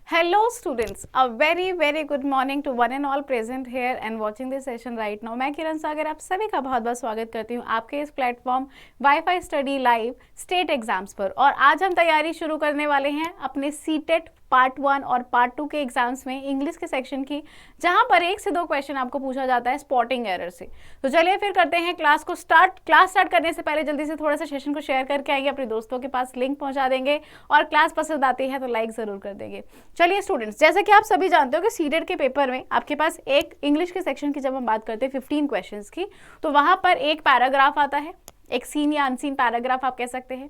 Hello students, a very good morning to one and all present here and watching this session right now. मैं किरण सागर आप सभी का बहुत बहुत स्वागत करती हूँ आपके इस platform wifi study live state exams पर। और आज हम तैयारी शुरू करने वाले हैं अपने सीटेट पार्ट 1 और पार्ट 2 के एग्जाम्स में इंग्लिश के सेक्शन की, जहां पर 1 से 2 क्वेश्चन आपको पूछा जाता है स्पॉटिंग एरर से। तो चलिए फिर करते हैं क्लास को स्टार्ट। क्लास स्टार्ट करने से पहले जल्दी से थोड़ा सा सेशन को शेयर करके आएंगे, अपने दोस्तों के पास लिंक पहुंचा देंगे और क्लास पसंद आती है तो लाइक जरूर कर देंगे। चलिए स्टूडेंट्स, जैसे कि आप सभी जानते हो कि सीटेट के पेपर में आपके पास एक इंग्लिश के सेक्शन की जब हम बात करते हैं 15 क्वेश्चन की, तो वहां पर एक पैराग्राफ आता है, एक सीन या अनसीन पैराग्राफ आप कह सकते हैं,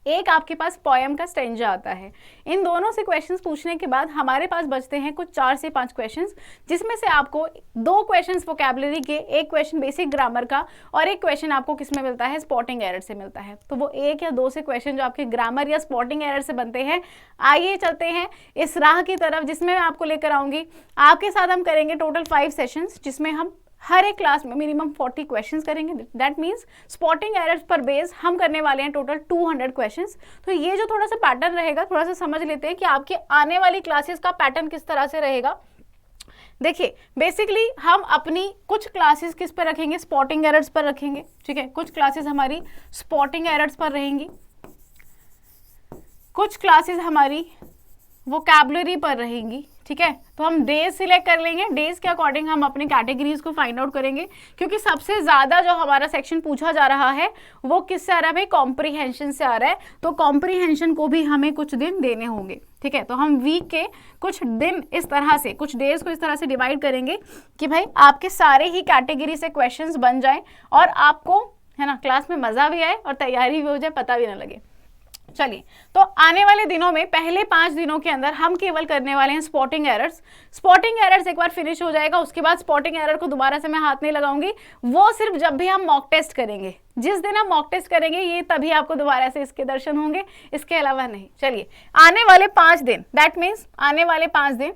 एक आपके पास पोएम का स्टेंजा आता है। इन दोनों से क्वेश्चंस पूछने के बाद हमारे पास बचते हैं कुछ 4 से 5 क्वेश्चंस, जिसमें से आपको 2 क्वेश्चंस वोकैबुलरी के, एक क्वेश्चन बेसिक ग्रामर का और एक क्वेश्चन आपको किस में मिलता है, स्पॉटिंग एरर से मिलता है। तो वो 1 या 2 से क्वेश्चन जो आपके ग्रामर या स्पॉटिंग एरर से बनते हैं, आइए चलते हैं इस राह की तरफ जिसमें मैं आपको लेकर आऊंगी। आपके साथ हम करेंगे टोटल 5 सेशंस, जिसमें हम हर एक क्लास में मिनिमम 40 क्वेश्चंस करेंगे। दैट मीन्स स्पॉटिंग एरर्स पर बेस हम करने वाले हैं टोटल 200 क्वेश्चंस। तो ये जो थोड़ा सा पैटर्न रहेगा, थोड़ा सा समझ लेते हैं कि आपके आने वाली क्लासेस का पैटर्न किस तरह से रहेगा। देखिए, बेसिकली हम अपनी कुछ क्लासेस किस पर रखेंगे, स्पॉटिंग एरर्स पर रखेंगे। ठीक है, कुछ क्लासेस हमारी स्पॉटिंग एरर्स पर रहेंगी, कुछ क्लासेस हमारी वोकैबुलरी पर रहेंगी। ठीक है, तो हम डेज सिलेक्ट कर लेंगे, डेज के अकॉर्डिंग हम अपनी कैटेगरीज को फाइंड आउट करेंगे, क्योंकि सबसे ज्यादा जो हमारा सेक्शन पूछा जा रहा है वो किससे आ रहा है भाई, कॉम्प्रीहेंशन से आ रहा है। तो कॉम्प्रीहेंशन को भी हमें कुछ दिन देने होंगे। ठीक है, तो हम वीक के कुछ दिन इस तरह से, कुछ डेज को इस तरह से डिवाइड करेंगे कि भाई आपके सारे ही कैटेगरी से क्वेश्चंस बन जाएं और आपको, है ना, क्लास में मजा भी आए और तैयारी भी हो जाए, पता भी ना लगे। चलिए, तो आने वाले दिनों में पहले 5 दिनों के अंदर हम केवल करने वाले हैं स्पॉटिंग एरर्स। स्पॉटिंग एरर्स एक बार फिनिश हो जाएगा, उसके बाद स्पॉटिंग एरर को दोबारा से मैं हाथ नहीं लगाऊंगी। वो सिर्फ जब भी हम मॉक टेस्ट करेंगे, जिस दिन हम मॉक टेस्ट करेंगे, ये तभी आपको दोबारा से इसके दर्शन होंगे, इसके अलावा नहीं। चलिए, आने वाले 5 दिन, दैट मीन्स आने वाले 5 दिन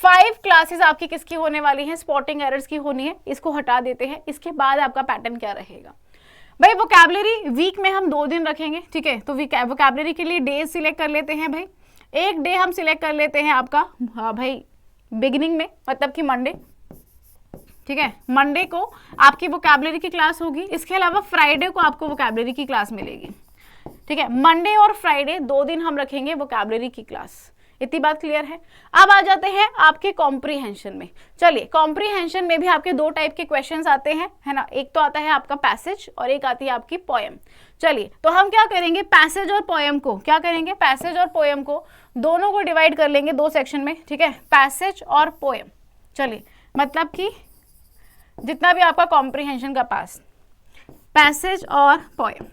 5 क्लासेस आपकी किसकी होने वाली है, स्पॉटिंग एरर्स की होनी है। इसको हटा देते हैं, इसके बाद आपका पैटर्न क्या रहेगा भाई। वोकैबुलरी वीक में हम 2 दिन रखेंगे। ठीक है, तो वोकैबुलरी के लिए डेज सिलेक्ट कर लेते हैं भाई। एक डे हम सिलेक्ट कर लेते हैं आपका, हाँ भाई, बिगिनिंग में, मतलब कि मंडे। ठीक है, मंडे को आपकी वोकैबुलरी की क्लास होगी, इसके अलावा फ्राइडे को आपको वोकैबुलरी की क्लास मिलेगी। ठीक है, मंडे और फ्राइडे 2 दिन हम रखेंगे वोकैबुलरी की क्लास। इतनी बात क्लियर है। अब आ जाते हैं आपके कॉम्प्रीहेंशन में। चलिए, कॉम्प्रीहेंशन में भी आपके 2 टाइप के क्वेश्चंस आते हैं, है ना। एक तो आता है आपका पैसेज और एक आती है आपकी पोएम। चलिए, तो हम क्या करेंगे, पैसेज और पोएम को क्या करेंगे, पैसेज और पोएम को दोनों को डिवाइड कर लेंगे 2 सेक्शन में। ठीक है, पैसेज और पोएम। चलिए, मतलब कि जितना भी आपका कॉम्प्रीहेंशन का पास, पैसेज और पोएम।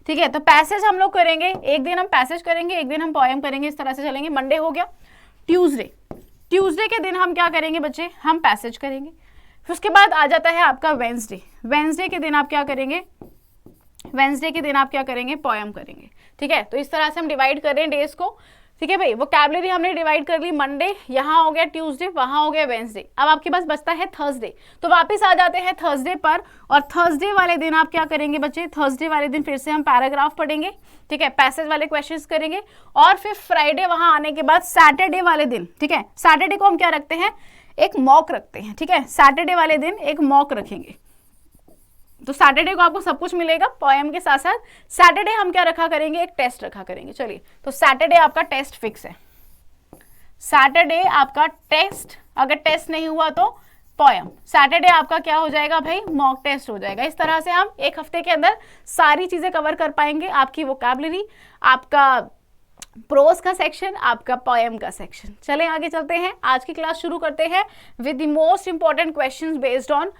ठीक है, तो पैसेज हम लोग करेंगे, एक दिन हम पैसेज करेंगे, एक दिन हम पोएम करेंगे, इस तरह से चलेंगे। मंडे हो गया। ट्यूसडे के दिन हम क्या करेंगे बच्चे, हम पैसेज करेंगे। फिर उसके बाद आ जाता है आपका वेंसडे के दिन आप क्या करेंगे, वेंसडे के दिन आप क्या करेंगे, पोएम करेंगे। ठीक है, तो इस तरह से हम डिवाइड कर रहे हैं डेज को। ठीक है भाई, वोकैबुलरी हमने डिवाइड कर ली, मंडे यहाँ हो गया, ट्यूसडे वहाँ हो गया, वेंसडे। अब आपके पास बचता है थर्सडे। तो वापस आ जाते हैं थर्सडे पर, और थर्सडे वाले दिन आप क्या करेंगे बच्चे, थर्सडे वाले दिन फिर से हम पैराग्राफ पढ़ेंगे। ठीक है, पैसेज वाले क्वेश्चंस करेंगे, और फिर फ्राइडे वहाँ आने के बाद सैटरडे वाले दिन, ठीक है, सैटरडे को हम क्या रखते हैं, एक मॉक रखते हैं। ठीक है, सैटरडे वाले दिन एक मॉक रखेंगे। तो सैटरडे को आपको सब कुछ मिलेगा पोएम के साथ साथ। सैटरडे हम क्या रखा करेंगे, एक टेस्ट रखा करेंगे। चलिए, तो सैटरडे आपका टेस्ट फिक्स है। सैटरडे आपका टेस्ट, अगर टेस्ट नहीं हुआ तो पोएम। सैटरडे आपका क्या हो जाएगा भाई, मॉक टेस्ट हो जाएगा। इस तरह से हम एक हफ्ते के अंदर सारी चीजें कवर कर पाएंगे, आपकी वोकैबुलरी, आपका प्रोज का सेक्शन, आपका पोएम का सेक्शन। चलें आगे चलते हैं, आज की क्लास शुरू करते हैं with the most important questions based on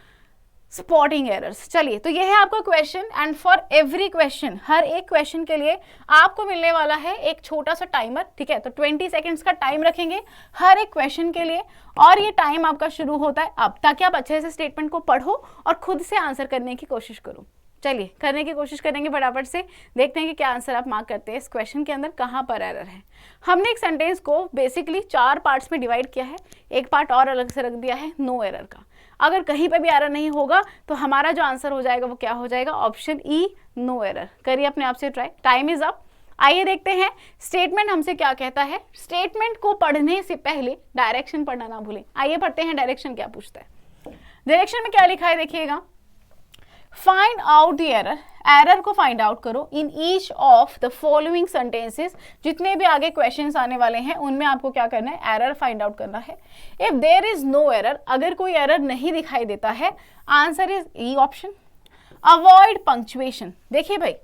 spotting errors. चलिए, तो ये है आपका question, and for every question, हर एक क्वेश्चन के लिए आपको मिलने वाला है एक छोटा सा टाइमर। ठीक है, तो 20 सेकेंड्स का टाइम रखेंगे हर एक क्वेश्चन के लिए, और ये टाइम आपका शुरू होता है अब, ताकि आप अच्छे से स्टेटमेंट को पढ़ो और खुद से आंसर करने की कोशिश करो। चलिए, करने की कोशिश करेंगे फटाफट से, देखते हैं कि क्या आंसर आप मार्क करते हैं इस क्वेश्चन के अंदर, कहाँ पर एरर है। हमने एक सेंटेंस को बेसिकली 4 पार्ट्स में डिवाइड किया है, एक पार्ट और अलग से रख दिया है नो एरर का। अगर कहीं पे भी एरर नहीं होगा तो हमारा जो आंसर हो जाएगा वो क्या हो जाएगा, ऑप्शन ई, नो एरर। करिए अपने आप से ट्राई, टाइम इज अप। आइए देखते हैं स्टेटमेंट हमसे क्या कहता है। स्टेटमेंट को पढ़ने से पहले डायरेक्शन पढ़ना ना भूलें। आइए पढ़ते हैं डायरेक्शन क्या पूछता है। डायरेक्शन में क्या लिखा है देखिएगा, find out the error, error को फाइंड आउट करो in each of the following sentences. जितने भी आगे क्वेश्चंस आने वाले हैं उनमें आपको क्या करना है, एरर फाइंड आउट करना है। If there is no error, अगर कोई एरर नहीं दिखाई देता है, answer is E option. Avoid punctuation, देखिए भाई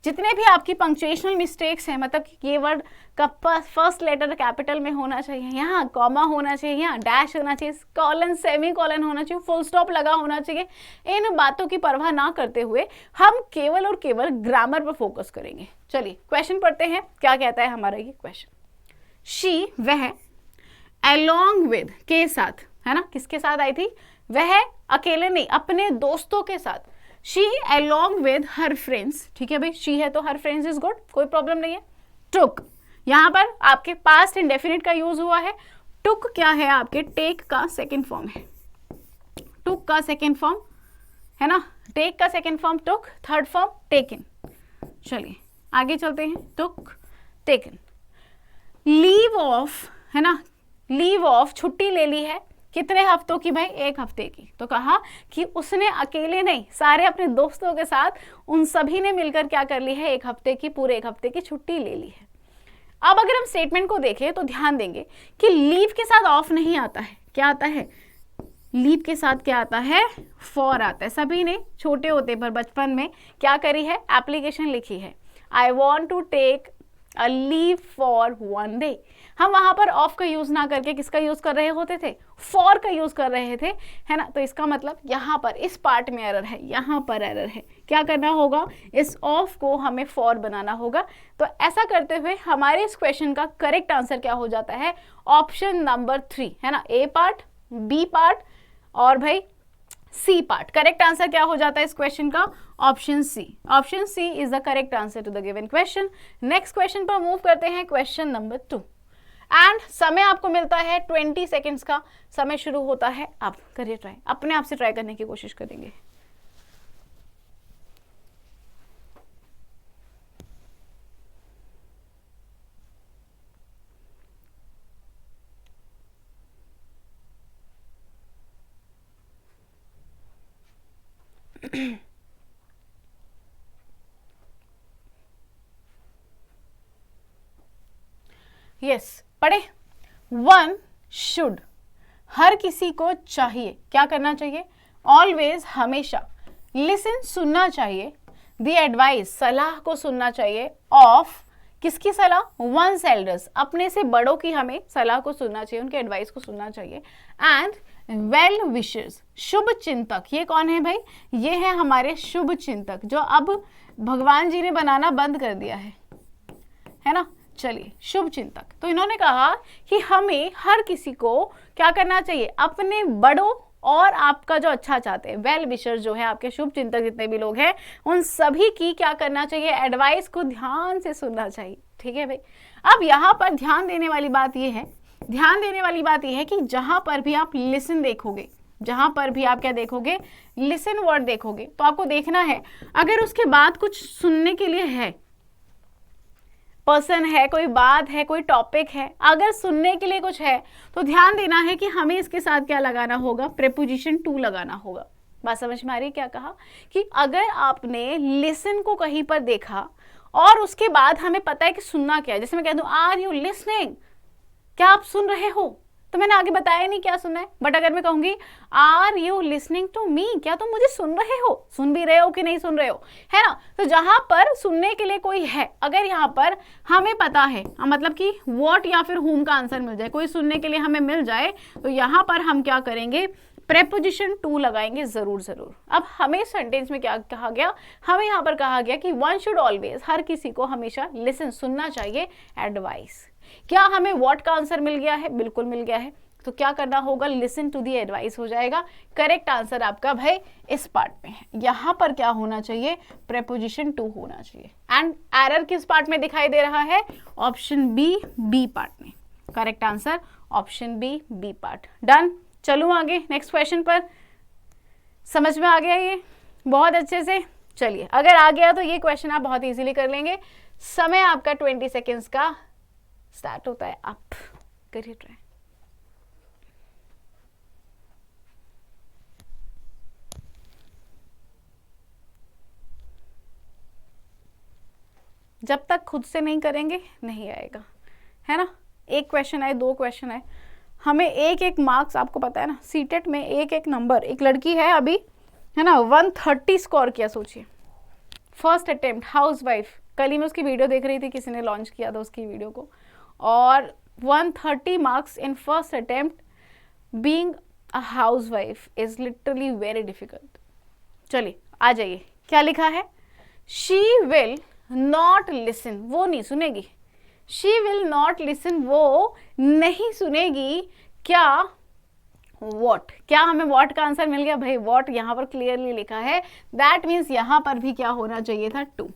जितने भी आपकी पंक्चुएशनल मिस्टेक्स हैं, मतलब कि कीवर्ड का फर्स्ट लेटर कैपिटल में होना चाहिए, यहाँ कॉमा होना चाहिए, यहाँ डैश होना चाहिए, कॉलन सेमी कॉलन होना चाहिए, फुल स्टॉप लगा होना चाहिए, इन बातों की परवाह ना करते हुए हम केवल और केवल ग्रामर पर फोकस करेंगे। चलिए क्वेश्चन पढ़ते हैं, क्या कहता है हमारा ये क्वेश्चन। शी, वह, along with, के साथ, है ना, किसके साथ आई थी, वह अकेले नहीं अपने दोस्तों के साथ। She along with her friends, ठीक है भाई, शी है तो her friends is good, कोई प्रॉब्लम नहीं है। took, यहाँ पर आपके पास्ट इंडेफिनिट का यूज हुआ है। took क्या है, आपके टेक का सेकेंड फॉर्म है, took का सेकेंड फॉर्म है ना, टेक का second form took, third form taken. चलिए आगे चलते हैं, took, taken। लीव ऑफ, है ना, लीव ऑफ छुट्टी ले ली है, कितने हफ्तों की भाई, एक हफ्ते की। तो कहा कि उसने अकेले नहीं, सारे अपने दोस्तों के साथ उन सभी ने मिलकर क्या कर ली है, एक हफ्ते की, पूरे एक हफ्ते की छुट्टी ले ली है। अब अगर हम स्टेटमेंट को देखें तो ध्यान देंगे कि लीव के साथ ऑफ नहीं आता है, क्या आता है, लीव के साथ क्या आता है, फॉर आता है। सभी ने छोटे होते पर बचपन में क्या करी है, एप्लीकेशन लिखी है, I want to take a leave for 1 day. हम वहां पर ऑफ का यूज ना करके किसका यूज कर रहे होते थे, फॉर का यूज कर रहे थे, है ना। तो इसका मतलब यहाँ पर इस पार्ट में एरर है, यहाँ पर एरर है। क्या करना होगा, इस ऑफ को हमें फॉर बनाना होगा। तो ऐसा करते हुए हमारे इस क्वेश्चन का करेक्ट आंसर क्या हो जाता है, ऑप्शन नंबर 3, है ना, ए पार्ट, बी पार्ट और भाई सी पार्ट। करेक्ट आंसर क्या हो जाता है इस क्वेश्चन का, option C. Option C is the correct answer to the given question. Next question पर मूव करते हैं, क्वेश्चन नंबर 2। एंड समय आपको मिलता है 20 सेकेंड्स का, समय शुरू होता है अब। करिए ट्राई, अपने आप से ट्राई करने की कोशिश करेंगे। यस, पढ़े। 1 शुड, हर किसी को चाहिए, क्या करना चाहिए, ऑलवेज, हमेशा। लिसन, सुनना चाहिए। द एडवाइस, सलाह को सुनना चाहिए। ऑफ, किसकी सलाह, वंस एल्डर्स, अपने से बड़ों की हमें सलाह को सुनना चाहिए, उनके एडवाइस को सुनना चाहिए। एंड वेल विशर्स, शुभ चिंतक, ये कौन है भाई, ये है हमारे शुभ चिंतक, जो अब भगवान जी ने बनाना बंद कर दिया है ना। चलिए, शुभ चिंतक। तो इन्होंने कहा कि हमें हर किसी को क्या करना चाहिए, अपने बड़ों और आपका जो अच्छा चाहते हैं, वेल विशर जो है आपके शुभ चिंतक जितने भी लोग हैं, उन सभी की क्या करना चाहिए, एडवाइस को ध्यान से सुनना चाहिए। ठीक है भाई। अब यहाँ पर ध्यान देने वाली बात यह है, ध्यान देने वाली बात यह है कि जहां पर भी आप लिसन देखोगे, जहां पर भी आप क्या देखोगे, लिसन वर्ड देखोगे, तो आपको देखना है अगर उसके बाद कुछ सुनने के लिए है, पर्सन है, कोई बात है, कोई टॉपिक है, अगर सुनने के लिए कुछ है तो ध्यान देना है कि हमें इसके साथ क्या लगाना होगा, प्रेपोजिशन टू लगाना होगा। बात समझ में आ रही, क्या कहा कि अगर आपने लिसन को कहीं पर देखा और उसके बाद हमें पता है कि सुनना क्या है, जैसे मैं कह दूं आर यू लिसनिंग, क्या आप सुन रहे हो, तो मैंने आगे बताया नहीं क्या सुनना है। बट अगर मैं कहूंगी are you listening to me, क्या तुम मुझे सुन रहे हो, सुन भी रहे हो कि नहीं सुन रहे हो, है ना। तो जहां पर सुनने के लिए कोई है, अगर यहाँ पर हमें पता है, मतलब कि व्हाट या फिर whom का आंसर मिल जाए, कोई सुनने के लिए हमें मिल जाए, तो यहाँ पर हम क्या करेंगे, प्रेपोजिशन टू लगाएंगे जरूर जरूर। अब हमें सेंटेंस में क्या कहा गया, हमें यहाँ पर कहा गया कि वन शुड ऑलवेज, हर किसी को हमेशा लिसन, सुनना चाहिए, एडवाइस। क्या हमें व्हाट का आंसर मिल गया है, बिल्कुल मिल गया है। तो क्या करना होगा, लिसन टू दी एडवाइस हो जाएगा। करेक्ट आंसर आपका भाई इस पार्ट में है। यहाँ पर क्या होना चाहिए, प्रेपोजिशन टू होना चाहिए। एंड एरर किस पार्ट में दिखाई दे रहा है, ऑप्शन बी, बी पार्ट में। Correct answer option B, B part. Done. चलूं आगे नेक्स्ट क्वेश्चन पर। समझ में आ गया ये बहुत अच्छे से। चलिए, अगर आ गया तो ये क्वेश्चन आप बहुत इजीली कर लेंगे। समय आपका 20 सेकेंड्स का स्टार्ट होता है, आप करिए ट्राई। जब तक खुद से नहीं करेंगे नहीं आएगा, है ना। एक क्वेश्चन आए, 2 क्वेश्चन आए, हमें एक एक मार्क्स, आपको पता है ना सीटेट में एक एक नंबर। एक लड़की है अभी, है ना, 130 स्कोर किया, सोचिए, फर्स्ट अटेम्प्ट, हाउस वाइफ। कल ही मैं उसकी वीडियो देख रही थी, किसी ने लॉन्च किया था उसकी वीडियो को, और 130 marks in first attempt. Being a house wife is literally very difficult. चलिए आ जाइए, क्या लिखा है, शी विल नॉट लिसन, वो नहीं सुनेगी, शी विल नॉट लिसन, वो नहीं सुनेगी, क्या, वॉट, क्या हमें वॉट का आंसर मिल गया भाई, वॉट यहाँ पर क्लियरली लिखा है, दैट मीन्स यहाँ पर भी क्या होना चाहिए था, to.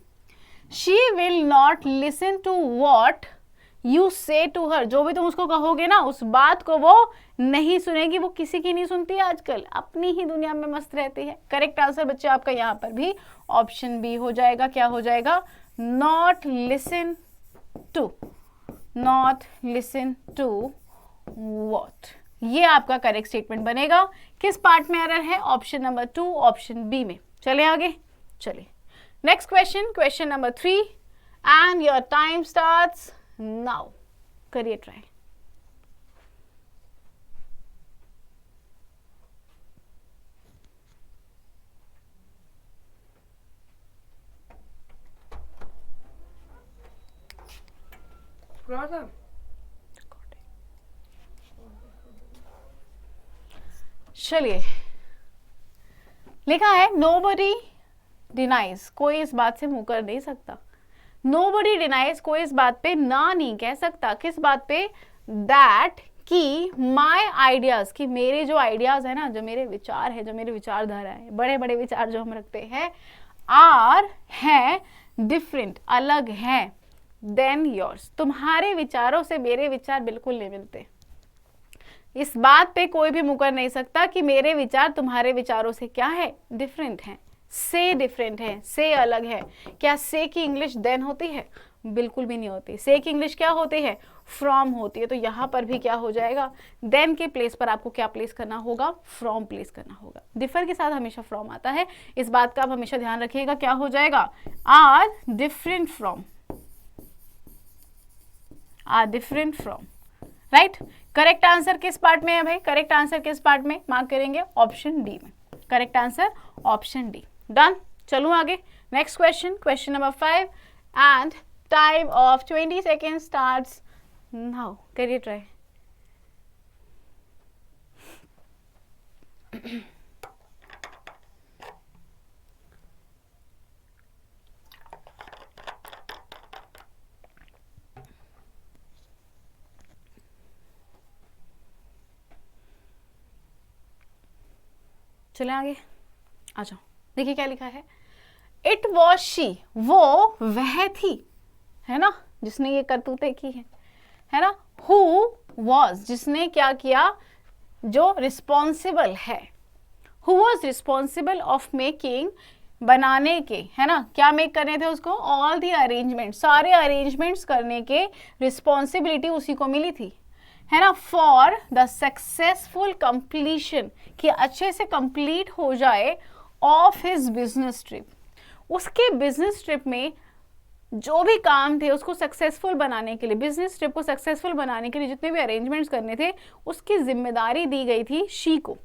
She will not listen to what you say to her, जो भी तुम उसको कहोगे ना उस बात को वो नहीं सुनेगी, वो किसी की नहीं सुनती आजकल, अपनी ही दुनिया में मस्त रहती है। करेक्ट आंसर बच्चे आपका यहाँ पर भी ऑप्शन बी हो जाएगा, क्या हो जाएगा, not listen to, not listen to what, ये आपका करेक्ट स्टेटमेंट बनेगा। किस पार्ट में एरर है, ऑप्शन नंबर 2, ऑप्शन बी में। चले आगे, चलिए next question, question number 3 and your time starts now, करिए ट्राई। चलिए लिखा है, नोबडी डिनाइज, कोई इस बात से मुकर नहीं सकता, नोबडी डिनाइज, कोई इस बात पे ना नहीं कह सकता, किस बात पे, दैट, कि माई आइडियाज, कि मेरे जो आइडियाज है ना, जो मेरे विचार है, जो मेरे विचारधारा है, बड़े बड़े विचार जो हम रखते हैं, आर, है, डिफरेंट, अलग हैं, देन योर्स, तुम्हारे विचारों से मेरे विचार बिल्कुल नहीं मिलते। इस बात पे कोई भी मुकर नहीं सकता कि मेरे विचार तुम्हारे विचारों से क्या है, डिफरेंट हैं, से डिफरेंट है, से अलग है। क्या से की इंग्लिश देन होती है, बिल्कुल भी नहीं होती। से की इंग्लिश क्या होती है, फ्रॉम होती है। तो यहाँ पर भी क्या हो जाएगा, देन के प्लेस पर आपको क्या प्लेस करना होगा, फ्रॉम प्लेस करना होगा। डिफर के साथ हमेशा फ्रॉम आता है, इस बात का आप हमेशा ध्यान रखिएगा। क्या हो जाएगा, are different from, are different from, right. Correct answer किस पार्ट में है भाई, करेक्ट आंसर किस पार्ट में मार्क करेंगे, ऑप्शन डी में। Correct answer option D, done. चलूं आगे, next question, question number 5 and time of 20 second starts now, करिए ट्राई। चले आगे, आ जाओ, देखिए क्या लिखा है, इट वॉज शी, वो वह थी, है ना, जिसने ये करतूतें की है ना। हु वॉज, जिसने क्या किया, जो रिस्पॉन्सिबल है, who was responsible of making, बनाने के, है ना, क्या मेक करने थे उसको, ऑल दी अरेंजमेंट, सारे अरेंजमेंट्स करने के रिस्पॉन्सिबिलिटी उसी को मिली थी, है ना, फॉर द सक्सेसफुल कंप्लीशन, कि अच्छे से कंप्लीट हो जाए, ऑफ हिज बिजनेस ट्रिप, उसके बिजनेस ट्रिप में जो भी काम थे उसको सक्सेसफुल बनाने के लिए, बिजनेस ट्रिप को सक्सेसफुल बनाने के लिए जितने भी अरेंजमेंट्स करने थे उसकी जिम्मेदारी दी गई थी शी को,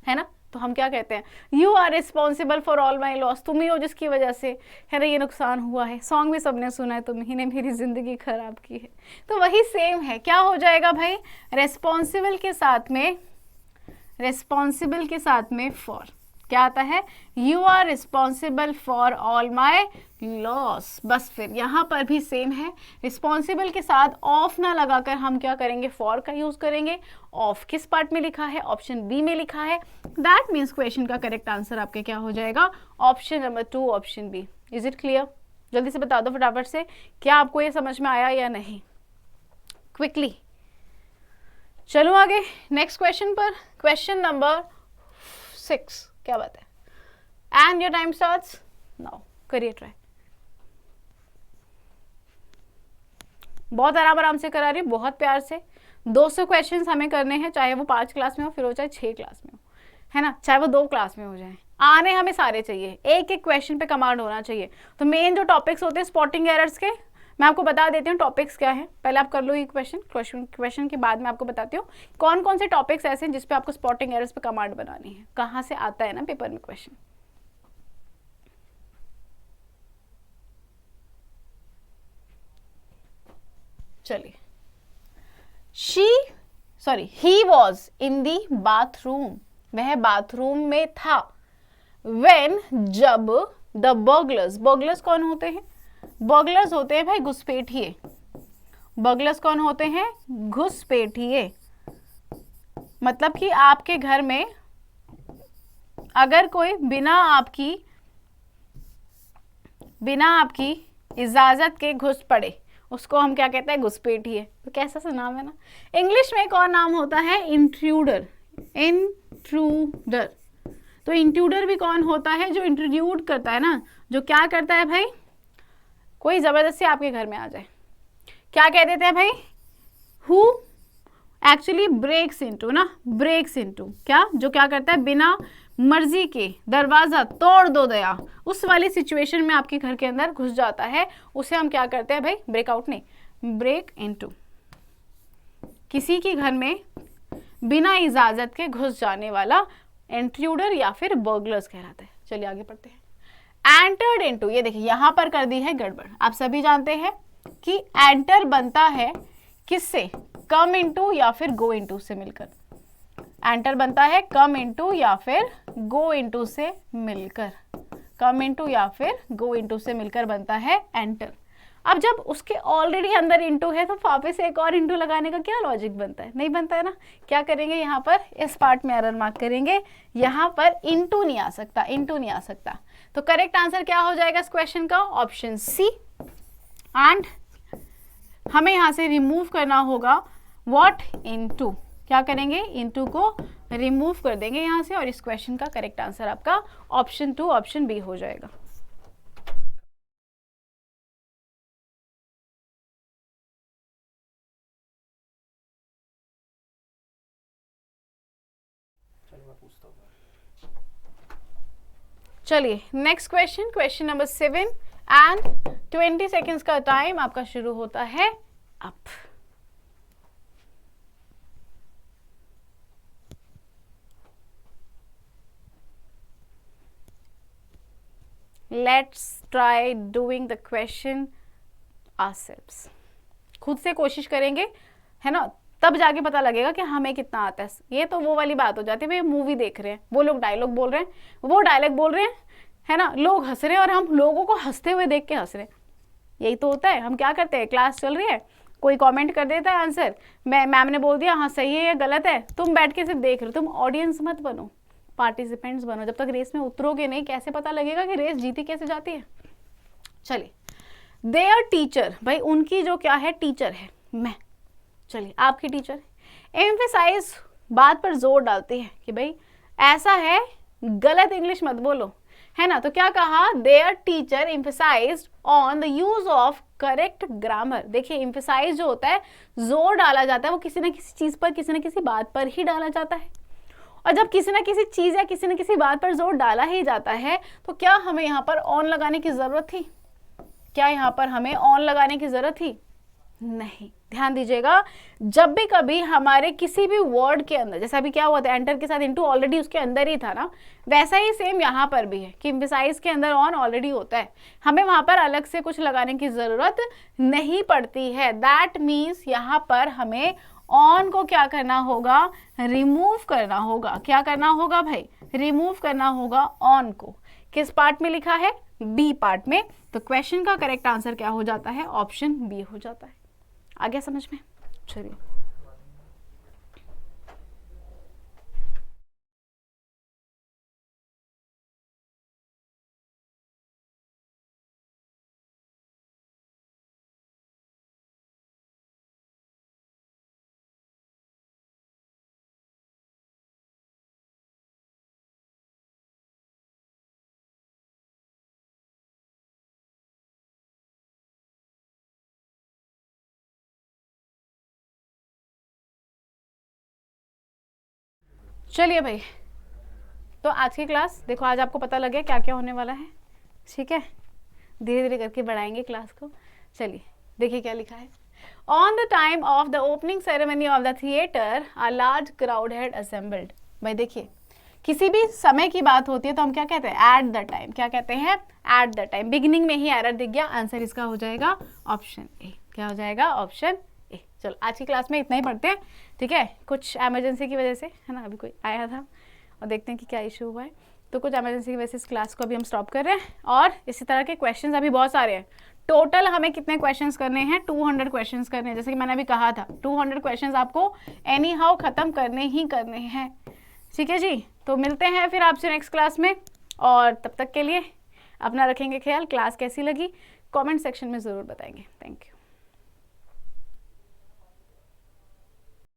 है ना। तो हम क्या कहते हैं, you are responsible for all my loss, तुम ही हो जिसकी वजह से, है ना, ये नुकसान हुआ है। सॉन्ग भी सबने सुना है, तुम ही ने मेरी जिंदगी खराब की है। तो वही सेम है, क्या हो जाएगा भाई, रिस्पॉन्सिबल के साथ में, रिस्पॉन्सिबल के साथ में फॉर क्या आता है, you are responsible for all my loss. बस फिर यहाँ पर भी सेम है, रिस्पॉन्सिबल के साथ ऑफ ना लगाकर हम क्या करेंगे, फॉर का यूज करेंगे। ऑफ किस पार्ट में लिखा है, ऑप्शन बी में लिखा है, दैट मीन्स क्वेश्चन का करेक्ट आंसर आपके क्या हो जाएगा, option number 2, option B. Is it clear, जल्दी से बता दो फटाफट से, क्या आपको ये समझ में आया या नहीं, क्विकली। चलो आगे नेक्स्ट क्वेश्चन पर, क्वेश्चन नंबर 6, क्या बात है, and your time starts now, करिए ट्राई। बहुत आराम आराम से करा रही हूँ, बहुत प्यार से। 200 क्वेश्चंस हमें करने हैं, चाहे वो 5 क्लास में हो, फिर हो चाहे 6 क्लास में हो, है ना, चाहे वो 2 क्लास में हो जाए, आने हमें सारे चाहिए, एक एक क्वेश्चन पे कमांड होना चाहिए। तो मेन जो टॉपिक्स होते हैं स्पॉटिंग एरर्स के, मैं आपको बता देती हूँ टॉपिक्स क्या है। पहले आप कर लो ये क्वेश्चन के बाद मैं आपको बताती हूँ कौन कौन से टॉपिक्स ऐसे हैं जिसपे आपको स्पॉटिंग एरर्स पे कमांड बनानी है, कहाँ से आता है ना पेपर में क्वेश्चन। चलिए, he was in the bathroom, वह बाथरूम में था। वेन, जब, द बर्गलर्स, बर्गलर्स कौन होते हैं? बर्गलर्स होते हैं भाई घुसपैठिए। बर्गलर्स कौन होते हैं? घुसपैठिए। मतलब कि आपके घर में अगर कोई बिना आपकी इजाजत के घुस पड़े, उसको हम क्या कहते हैं? घुसपैठिए। तो कैसा सा नाम है ना। इंग्लिश में एक और नाम होता है इंट्रूडर। इंट्रूडर। तो इंट्रूडर भी कौन होता है? जो इंट्रोड्यूस करता है ना, जो क्या करता है भाई, कोई जबरदस्ती आपके घर में आ जाए, क्या कह देते हैं भाई? हु एक्चुअली ब्रेक्स इनटू ना, ब्रेक्स इनटू, क्या, जो क्या करता है बिना मर्जी के दरवाजा तोड़ दो दया, उस वाली सिचुएशन में आपके घर के अंदर घुस जाता है, उसे हम क्या करते हैं भाई? ब्रेकआउट नहीं, ब्रेक इनटू। किसी के घर में बिना इजाजत के घुस जाने वाला इंट्रूडर या फिर बर्गलर्स कहलाता है। चलिए आगे पढ़ते हैं। एंटर्ड इनटू, ये देखिए यहां पर कर दी है गड़बड़। आप सभी जानते हैं कि एंटर बनता है किससे? कम इनटू या फिर गो इनटू से मिलकर। एंटर बनता है कम इनटू या फिर गो इनटू से मिलकर। कम इनटू या फिर गो इनटू से मिलकर बनता है एंटर। अब जब उसके ऑलरेडी अंदर इनटू है तो वापस से एक और इनटू लगाने का क्या लॉजिक बनता है? नहीं बनता है ना। क्या करेंगे यहाँ पर? इस पार्ट में एरर मार्क करेंगे, यहाँ पर इनटू नहीं आ सकता, इनटू नहीं आ सकता। तो करेक्ट आंसर क्या हो जाएगा इस क्वेश्चन का? Option C. एंड हमें यहाँ से रिमूव करना होगा व्हाट? इनटू। क्या करेंगे? इनटू को रिमूव कर देंगे यहाँ से, और इस क्वेश्चन का करेक्ट आंसर आपका ऑप्शन 2, ऑप्शन बी हो जाएगा। चलिए next question, question number 7 and 20 seconds का टाइम आपका शुरू होता है अब। Let's try doing the question ourselves। खुद से कोशिश करेंगे, है ना, तब जाके पता लगेगा कि हमें कितना आता है। ये तो वो वाली बात हो जाती है भाई, मूवी देख रहे हैं, वो लोग डायलॉग बोल रहे हैं, वो डायलॉग बोल रहे हैं, है ना, लोग हंस रहे हैं और हम लोगों को हंसते हुए देख के हंस रहे हैं। यही तो होता है। हम क्या करते हैं, क्लास चल रही है, कोई कमेंट कर देता है आंसर, मैम ने बोल दिया हाँ सही है या गलत है, तुम बैठ के सिर्फ देख रहे हो। तुम ऑडियंस मत बनो, पार्टिसिपेंट्स बनो। जब तक रेस में उतरोगे नहीं, कैसे पता लगेगा कि रेस जीती कैसे जाती है। चलिए, देयर टीचर, भाई उनकी जो क्या है, टीचर है मैं, चलिए आपकी टीचर, एम्फेसाइज बात पर जोर डालते हैं कि भाई ऐसा है, गलत इंग्लिश मत बोलो, है ना। तो क्या कहा? There teacher emphasised on the use of correct grammar. देखिए एम्फेसाइज जो होता है, जोर डाला जाता है, वो किसी ना किसी चीज पर, किसी ना किसी बात पर ही डाला जाता है। और जब किसी ना किसी चीज या किसी ना किसी बात पर जोर डाला ही जाता है, तो क्या हमें यहाँ पर ऑन लगाने की जरूरत थी? क्या यहाँ पर हमें ऑन लगाने की जरूरत थी? नहीं। ध्यान दीजिएगा, जब भी कभी हमारे किसी भी वर्ड के अंदर, जैसा अभी क्या हुआ था, एंटर के साथ इनटू ऑलरेडी उसके अंदर ही था ना, वैसा ही सेम यहाँ पर भी है कि एम्फेसाइज के अंदर ऑन ऑलरेडी होता है, हमें वहां पर अलग से कुछ लगाने की जरूरत नहीं पड़ती है। दैट मीन्स यहाँ पर हमें ऑन को क्या करना होगा? रिमूव करना होगा। क्या करना होगा भाई? रिमूव करना होगा ऑन को। किस पार्ट में लिखा है? बी पार्ट में। तो क्वेश्चन का करेक्ट आंसर क्या हो जाता है? ऑप्शन बी हो जाता है। आ गया समझ में? चलिए। चलिए भाई, तो आज की क्लास देखो, आज आपको पता लगे क्या क्या होने वाला है, ठीक है, धीरे धीरे करके बढ़ाएंगे क्लास को। चलिए देखिए क्या लिखा है। On the time of the opening ceremony of the theatre a large crowd had assembled. भाई देखिए, किसी भी समय की बात होती है तो हम क्या कहते हैं, एट द टाइम। क्या कहते हैं, एट द टाइम। बिगिनिंग में ही एरर दिख गया, आंसर इसका हो जाएगा ऑप्शन ए। क्या हो जाएगा, ऑप्शन ए। चलो आज की क्लास में इतना ही पढ़ते हैं, ठीक है। कुछ एमरजेंसी की वजह से, है ना, अभी कोई आया था और देखते हैं कि क्या इशू हुआ है। तो कुछ एमरजेंसी की वजह से इस क्लास को अभी हम स्टॉप कर रहे हैं। और इसी तरह के क्वेश्चंस अभी बहुत सारे हैं। टोटल हमें कितने क्वेश्चंस करने हैं, 200 क्वेश्चंस करने हैं। जैसे कि मैंने अभी कहा था 200 क्वेश्चंस आपको एनी हाउ ख़त्म करने ही करने हैं, ठीक है जी। तो मिलते हैं फिर आपसे नेक्स्ट क्लास में, और तब तक के लिए अपना रखेंगे ख्याल। क्लास कैसी लगी कमेंट सेक्शन में ज़रूर बताएंगे। Thank you.